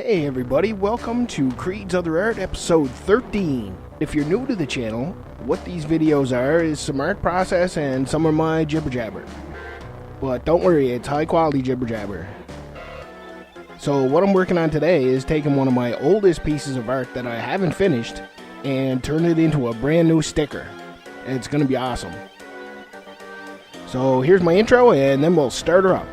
Hey everybody, welcome to Creed's Other Art episode 13. If you're new to the channel, what these videos are is some art process and some of my jibber jabber. But don't worry, it's high quality jibber jabber. So what I'm working on today is taking one of my oldest pieces of art that I haven't finished and turn it into a brand new sticker. And it's going to be awesome. So here's my intro and then we'll start her up.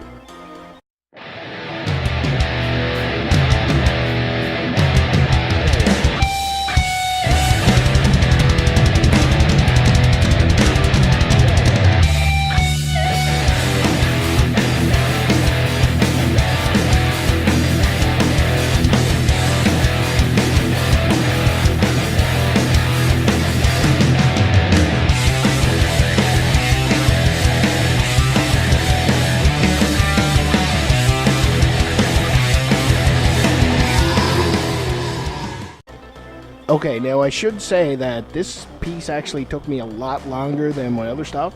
Okay, now I should say that this piece actually took me a lot longer than my other stuff,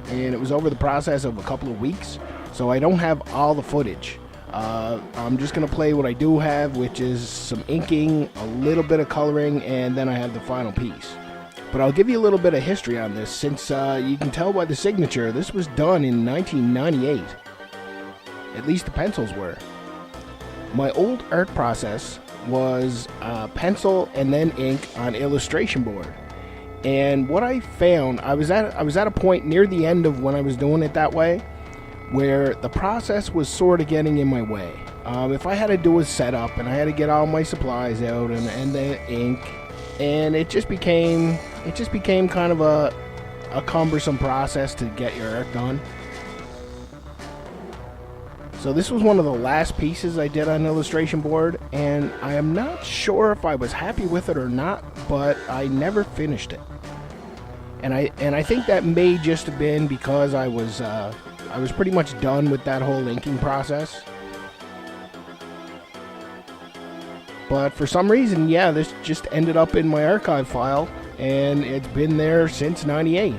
and it was over the process of a couple of weeks, so I don't have all the footage. I'm just going to play what I do have, which is some inking, a little bit of coloring, and then I have the final piece. But I'll give you a little bit of history on this, since you can tell by the signature, this was done in 1998. At least the pencils were. My old art process was pencil and then ink on illustration board, and what I found, I was at a point near the end of when I was doing it that way where the process was sort of getting in my way. If I had to do a setup and I had to get all my supplies out and the ink, and it just became kind of a cumbersome process to get your art done. So this was one of the last pieces I did on illustration board, and I am not sure if I was happy with it or not, but I never finished it. And I think that may just have been because I was pretty much done with that whole inking process. But for some reason, yeah, this just ended up in my archive file, and it's been there since '98.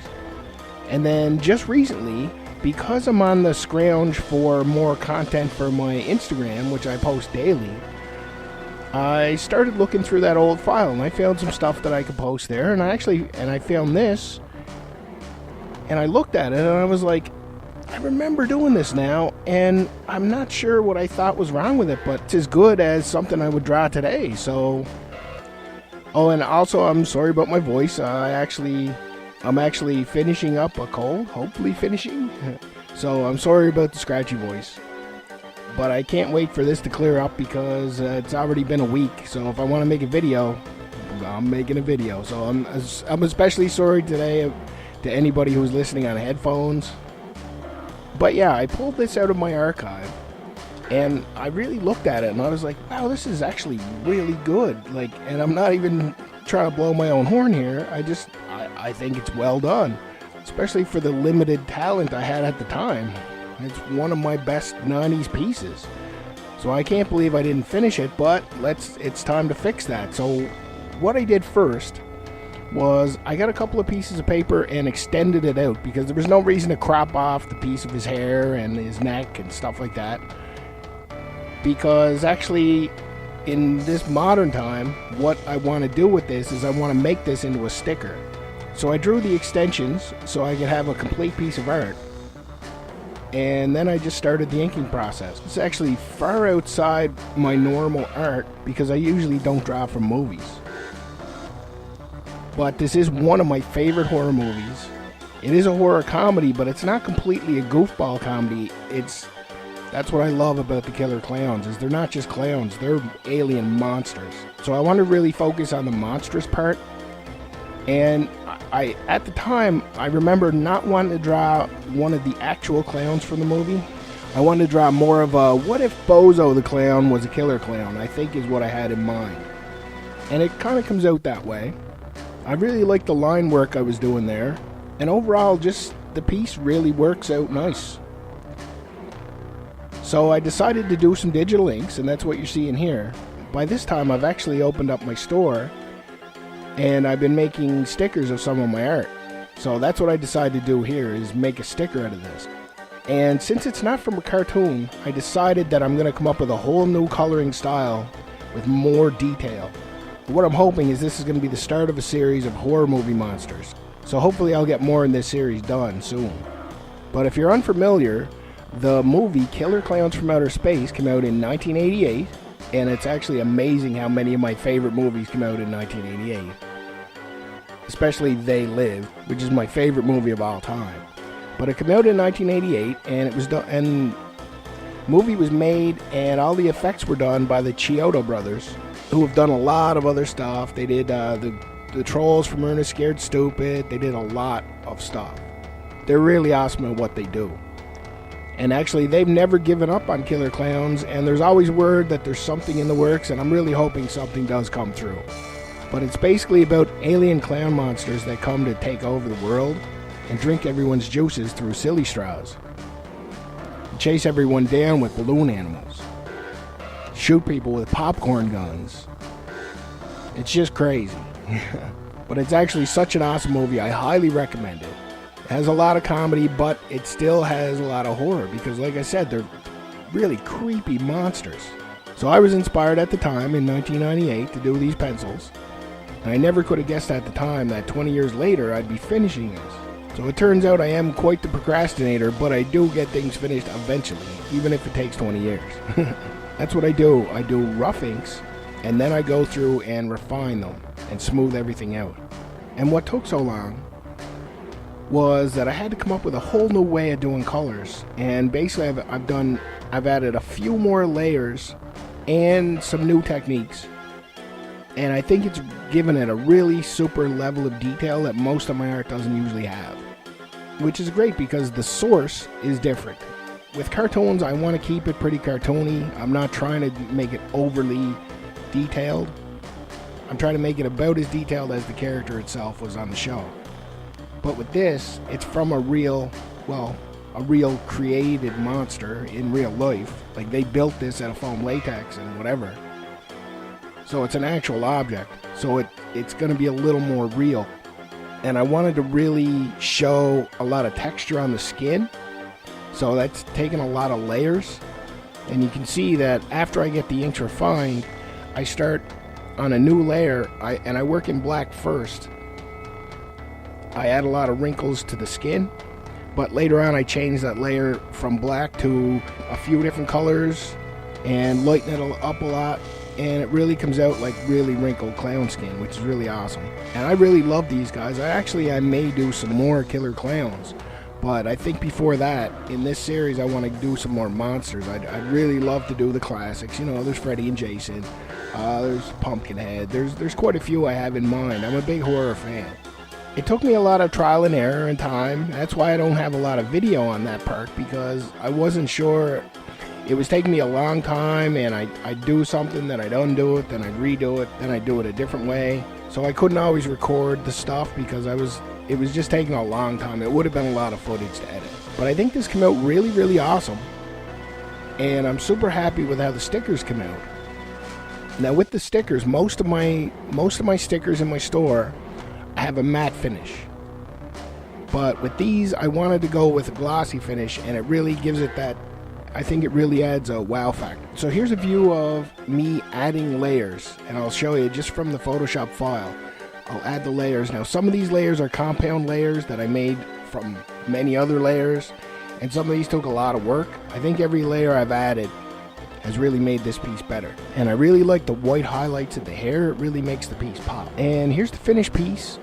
And then just recently, because I'm on the scrounge for more content for my Instagram, which I post daily, I started looking through that old file and I found some stuff that I could post there, and I found this, and I looked at it and I was like, I remember doing this now, and I'm not sure what I thought was wrong with it, but it's as good as something I would draw today. So, oh, and also I'm sorry about my voice. I'm actually finishing up a cold, hopefully finishing. So I'm sorry about the scratchy voice. But I can't wait for this to clear up because it's already been a week. So if I want to make a video, I'm making a video. So I'm especially sorry today to anybody who's listening on headphones. But yeah, I pulled this out of my archive and I really looked at it and I was like, wow, this is actually really good. Like, and I'm not even trying to blow my own horn here. I think it's well done, especially for the limited talent I had at the time. It's one of my best 90s pieces. So I can't believe I didn't finish it, but it's time to fix that. So what I did first was I got a couple of pieces of paper and extended it out because there was no reason to crop off the piece of his hair and his neck and stuff like that. Because actually, in this modern time, what I want to do with this is I want to make this into a sticker. So I drew the extensions so I could have a complete piece of art. And then I just started the inking process. It's actually far outside my normal art because I usually don't draw from movies. But this is one of my favorite horror movies. It is a horror comedy, but it's not completely a goofball comedy. That's what I love about the Killer Clowns, is they're not just clowns, they're alien monsters. So I want to really focus on the monstrous part. And at the time, I remember not wanting to draw one of the actual clowns from the movie. I wanted to draw more of a, what if Bozo the clown was a killer clown, I think is what I had in mind. And it kind of comes out that way. I really like the line work I was doing there. And overall, just the piece really works out nice. So I decided to do some digital inks, and that's what you're seeing here. By this time, I've actually opened up my store, and I've been making stickers of some of my art. So that's what I decided to do here, is make a sticker out of this. And since it's not from a cartoon, I decided that I'm going to come up with a whole new coloring style with more detail. What I'm hoping is this is going to be the start of a series of horror movie monsters. So hopefully I'll get more in this series done soon. But if you're unfamiliar, the movie Killer Klowns from Outer Space came out in 1988, and it's actually amazing how many of my favorite movies come out in 1988. Especially They Live, which is my favorite movie of all time. But it came out in 1988, and it was done, and movie was made, and all the effects were done by the Chiodo brothers, who have done a lot of other stuff. They did the trolls from Ernest Scared Stupid. They did a lot of stuff. They're really awesome at what they do. And actually, they've never given up on Killer Klowns, and there's always word that there's something in the works, and I'm really hoping something does come through. But it's basically about alien clown monsters that come to take over the world and drink everyone's juices through silly straws. Chase everyone down with balloon animals. Shoot people with popcorn guns. It's just crazy. But it's actually such an awesome movie. I highly recommend it. It has a lot of comedy, but it still has a lot of horror because, like I said, they're really creepy monsters. So I was inspired at the time in 1998 to do these pencils. And I never could have guessed at the time that 20 years later I'd be finishing this. So it turns out I am quite the procrastinator, but I do get things finished eventually, even if it takes 20 years. That's what I do. I do rough inks, and then I go through and refine them and smooth everything out. And what took so long was that I had to come up with a whole new way of doing colors. And basically I've added a few more layers and some new techniques. And I think it's given it a really super level of detail that most of my art doesn't usually have. Which is great because the source is different. With cartoons, I want to keep it pretty cartoony. I'm not trying to make it overly detailed. I'm trying to make it about as detailed as the character itself was on the show. But with this, it's from a real created monster in real life. Like, they built this out of foam latex and whatever. So it's an actual object. So it's going to be a little more real. And I wanted to really show a lot of texture on the skin. So that's taken a lot of layers. And you can see that after I get the inks refined, I start on a new layer, and I work in black first. I add a lot of wrinkles to the skin, but later on I change that layer from black to a few different colors and lighten it up a lot, and it really comes out like really wrinkled clown skin, which is really awesome. And I really love these guys. I may do some more Killer Klowns, but I think before that, in this series, I want to do some more monsters. I'd really love to do the classics. You know, there's Freddy and Jason, there's Pumpkinhead, there's quite a few I have in mind. I'm a big horror fan. It took me a lot of trial and error and time. That's why I don't have a lot of video on that part, because I wasn't sure. It was taking me a long time, and I'd do something, then I'd undo it, then I'd redo it, then I'd do it a different way. So I couldn't always record the stuff because it was just taking a long time. It would have been a lot of footage to edit. But I think this came out really, really awesome. And I'm super happy with how the stickers come out. Now with the stickers, most of my stickers in my store have a matte finish. But with these, I wanted to go with a glossy finish, and it really gives it that, I think it really adds a wow factor. So here's a view of me adding layers, and I'll show you just from the Photoshop file. I'll add the layers. Now some of these layers are compound layers that I made from many other layers, and some of these took a lot of work. I think every layer I've added has really made this piece better. And I really like the white highlights of the hair. It really makes the piece pop. And here's the finished piece.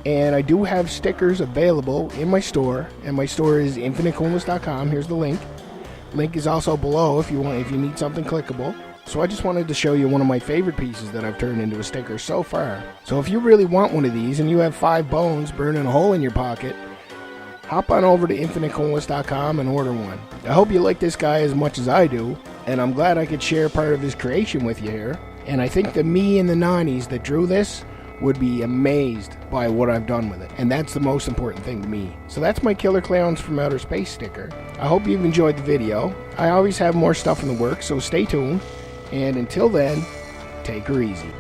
And I do have stickers available in my store, and my store is infinitecoolness.com. Here's the link. Link is also below if you need something clickable. So I just wanted to show you one of my favorite pieces that I've turned into a sticker so far. So if you really want one of these and you have 5 bones burning a hole in your pocket, hop on over to infinitecoolness.com and order one. I hope you like this guy as much as I do, and I'm glad I could share part of his creation with you here. And I think the me in the 90s that drew this would be amazed by what I've done with it, and that's the most important thing to me. So that's my Killer Klowns from Outer Space sticker. I hope you've enjoyed the video. I always have more stuff in the works, so stay tuned, and until then, take her easy.